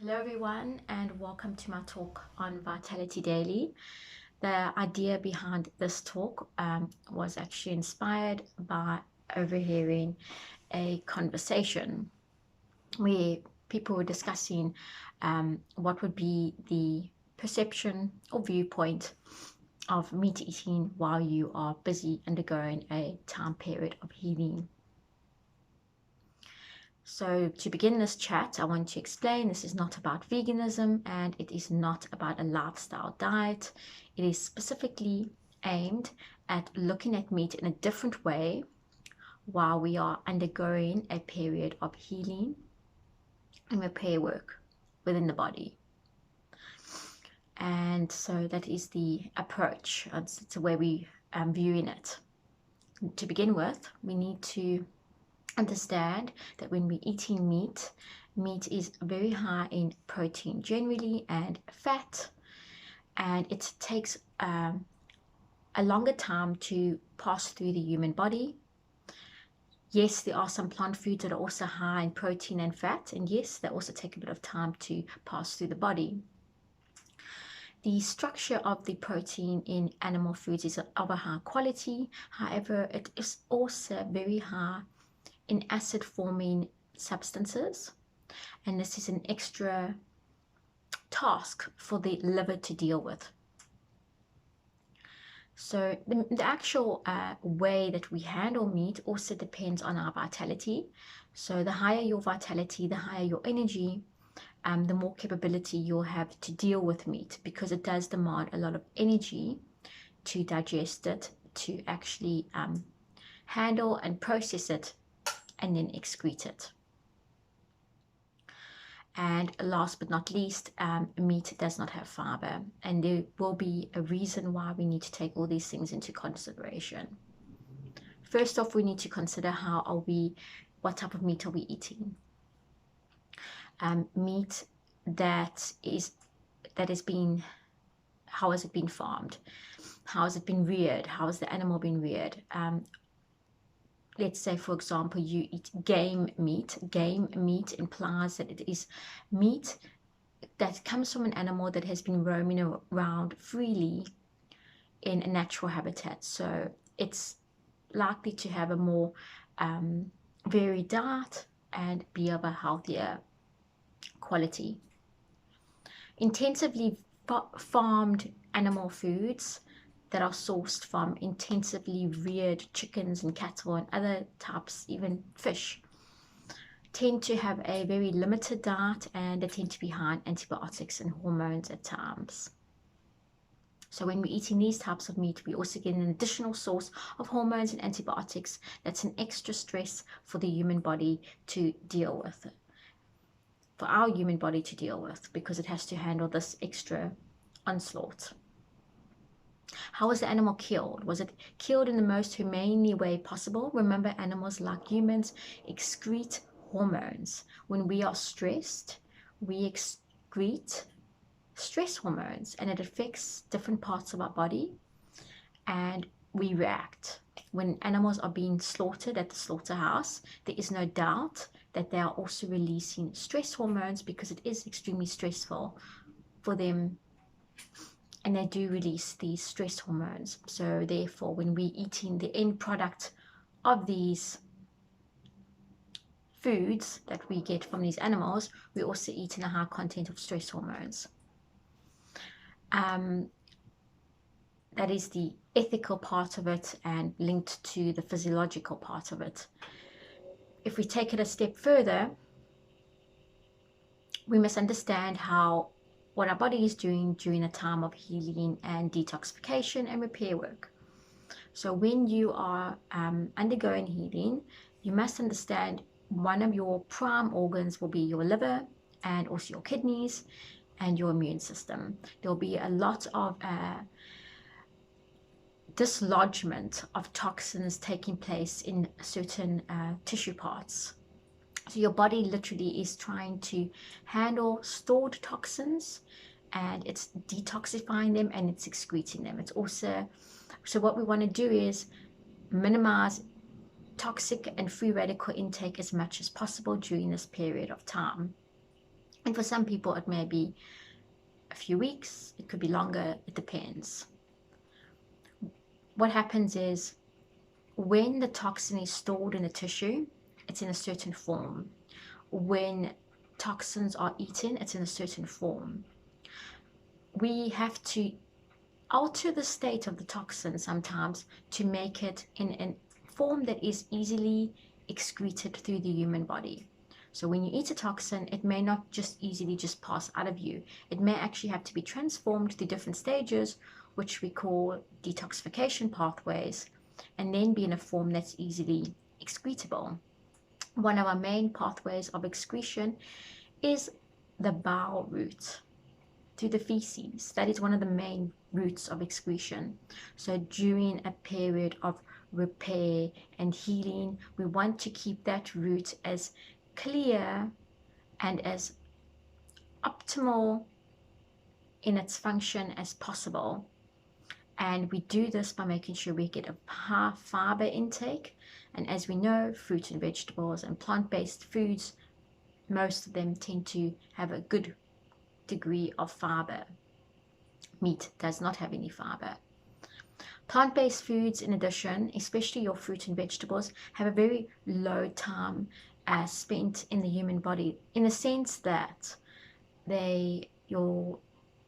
Hello, everyone, and welcome to my talk on Vitality Daily. The idea behind this talk was actually inspired by overhearing a conversation where people were discussing what would be the perception or viewpoint of meat eating while you are busy undergoing a time period of healing. So, to begin this chat, I want to explain this is not about veganism and it is not about a lifestyle diet. It is specifically aimed at looking at meat in a different way while we are undergoing a period of healing and repair work within the body. And so that is the approach. It's the way we viewing it. To begin with, we need to understand that when we're eating meat, meat is very high in protein generally and fat, and it takes a longer time to pass through the human body. Yes, there are some plant foods that are also high in protein and fat, and yes, they also take a bit of time to pass through the body. The structure of the protein in animal foods is of a high quality. However, it is also very high in acid forming substances, and this is an extra task for the liver to deal with. So the actual way that we handle meat also depends on our vitality. So the higher your vitality, the higher your energy, the more capability you'll have to deal with meat, because it does demand a lot of energy to digest it, to actually handle and process it, and then excrete it. And last but not least, meat does not have fiber, and there will be a reason why we need to take all these things into consideration. First off, we need to consider what type of meat are we eating? Meat that has been, how has it been farmed? How has it been reared? How has the animal been reared? Let's say, for example, you eat game meat. Game meat implies that it is meat that comes from an animal that has been roaming around freely in a natural habitat. So it's likely to have a more varied diet and be of a healthier quality. Intensively farmed animal foods that are sourced from intensively reared chickens and cattle and other types, even fish, tend to have a very limited diet, and they tend to be high in antibiotics and hormones at times. So when we're eating these types of meat, we also get an additional source of hormones and antibiotics. That's an extra stress for the human body to deal with, for our human body to deal with, because it has to handle this extra onslaught. How was the animal killed? Was it killed in the most humanely way possible? Remember, animals like humans excrete hormones. When we are stressed, we excrete stress hormones, and it affects different parts of our body, and we react. When animals are being slaughtered at the slaughterhouse, there is no doubt that they are also releasing stress hormones, because it is extremely stressful for them, and they do release these stress hormones. So therefore, when we're eating the end product of these foods that we get from these animals, we also eat in a high content of stress hormones. That is the ethical part of it and linked to the physiological part of it. If we take it a step further, we must understand what our body is doing during a time of healing and detoxification and repair work. So when you are undergoing healing, you must understand one of your prime organs will be your liver, and also your kidneys and your immune system. There will be a lot of dislodgement of toxins taking place in certain tissue parts. So your body literally is trying to handle stored toxins, and it's detoxifying them and it's excreting them. It's also, so what we want to do is minimize toxic and free radical intake as much as possible during this period of time. And for some people, it may be a few weeks, it could be longer, it depends. What happens is when the toxin is stored in a tissue, it's in a certain form. When toxins are eaten, it's in a certain form. We have to alter the state of the toxin sometimes to make it in a form that is easily excreted through the human body. So when you eat a toxin, it may not just easily just pass out of you. It may actually have to be transformed through different stages, which we call detoxification pathways, and then be in a form that's easily excretable. One of our main pathways of excretion is the bowel route through the feces. That is one of the main routes of excretion. So during a period of repair and healing, we want to keep that route as clear and as optimal in its function as possible. And we do this by making sure we get a high fiber intake. And as we know, fruits and vegetables and plant-based foods, most of them tend to have a good degree of fiber. Meat does not have any fiber. Plant-based foods, in addition, especially your fruit and vegetables, have a very low time spent in the human body, in the sense that your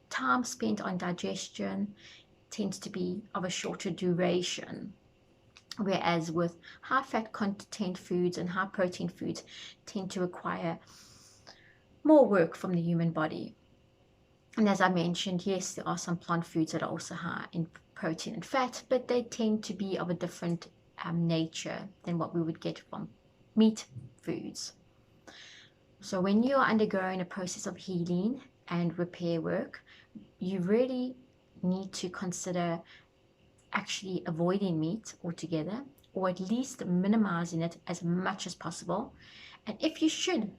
time spent on digestion tends to be of a shorter duration, whereas with high fat content foods and high protein foods tend to require more work from the human body. And as I mentioned, yes, there are some plant foods that are also high in protein and fat, but they tend to be of a different nature than what we would get from meat foods. So when you are undergoing a process of healing and repair work, you really need to consider actually avoiding meat altogether, or at least minimizing it as much as possible. And if you should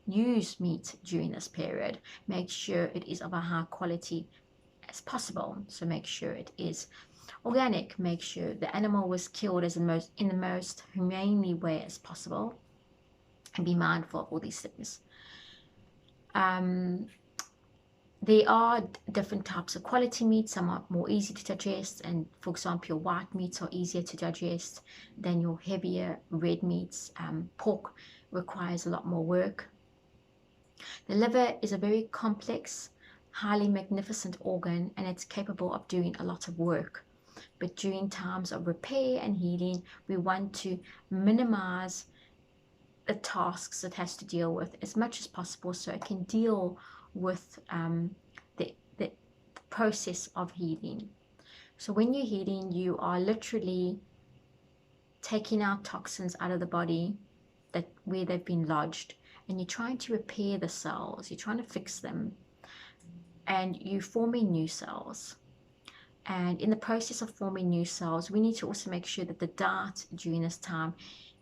use meat during this period, make sure it is of a high quality as possible. So make sure it is organic, make sure the animal was killed in the most humanely way as possible, and be mindful of all these things. There are different types of quality meat. Some are more easy to digest, and for example, your white meats are easier to digest than your heavier red meats. Pork requires a lot more work. The liver is a very complex, highly magnificent organ, and it's capable of doing a lot of work. But during times of repair and healing, we want to minimize the tasks it has to deal with as much as possible, so it can deal with the process of healing. So when you're healing, you are literally taking out toxins out of the body where they've been lodged, and you're trying to repair the cells, you're trying to fix them, and you're forming new cells. And in the process of forming new cells, we need to also make sure that the diet during this time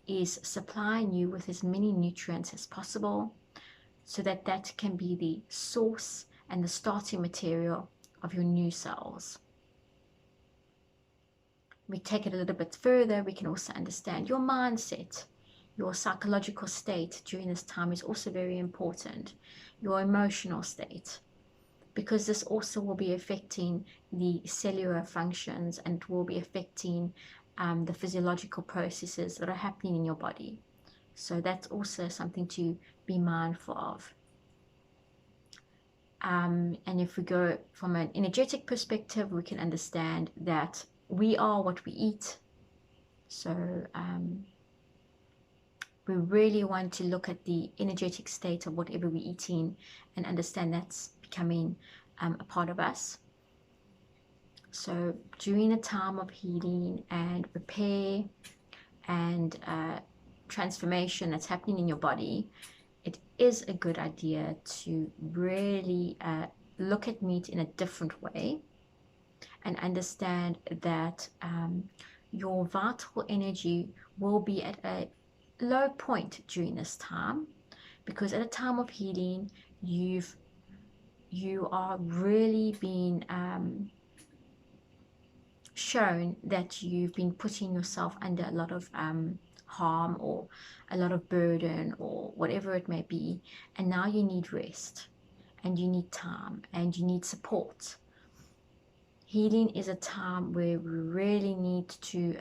is supplying you with as many nutrients as possible, so that that can be the source and the starting material of your new cells. We take it a little bit further, we can also understand your mindset. Your psychological state during this time is also very important. Your emotional state, because this also will be affecting the cellular functions and will be affecting the physiological processes that are happening in your body. So that's also something to be mindful of. And if we go from an energetic perspective, we can understand that we are what we eat. So we really want to look at the energetic state of whatever we're eating and understand that's becoming a part of us. So during a time of healing and repair and transformation that's happening in your body, it is a good idea to really look at meat in a different way and understand that your vital energy will be at a low point during this time, because at a time of healing you are really being shown that you've been putting yourself under a lot of harm or a lot of burden or whatever it may be, and now you need rest and you need time and you need support. Healing is a time where we really need to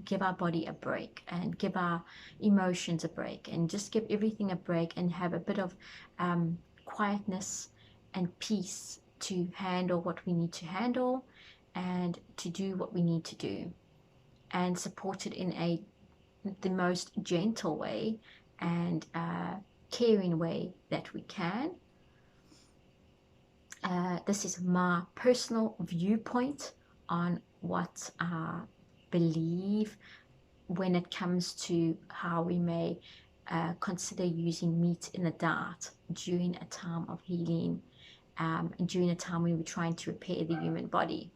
give our body a break and give our emotions a break and just give everything a break and have a bit of quietness and peace to handle what we need to handle and to do what we need to do, and support it in the most gentle way and caring way that we can. This is my personal viewpoint on what I believe when it comes to how we may consider using meat in a diet during a time of healing, and during a time when we're trying to repair the human body.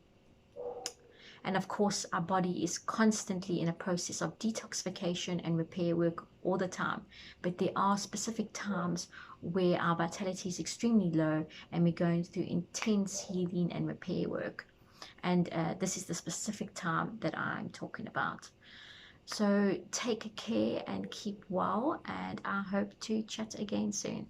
And of course, our body is constantly in a process of detoxification and repair work all the time. But there are specific times where our vitality is extremely low and we're going through intense healing and repair work. And this is the specific time that I'm talking about. So take care and keep well, and I hope to chat again soon.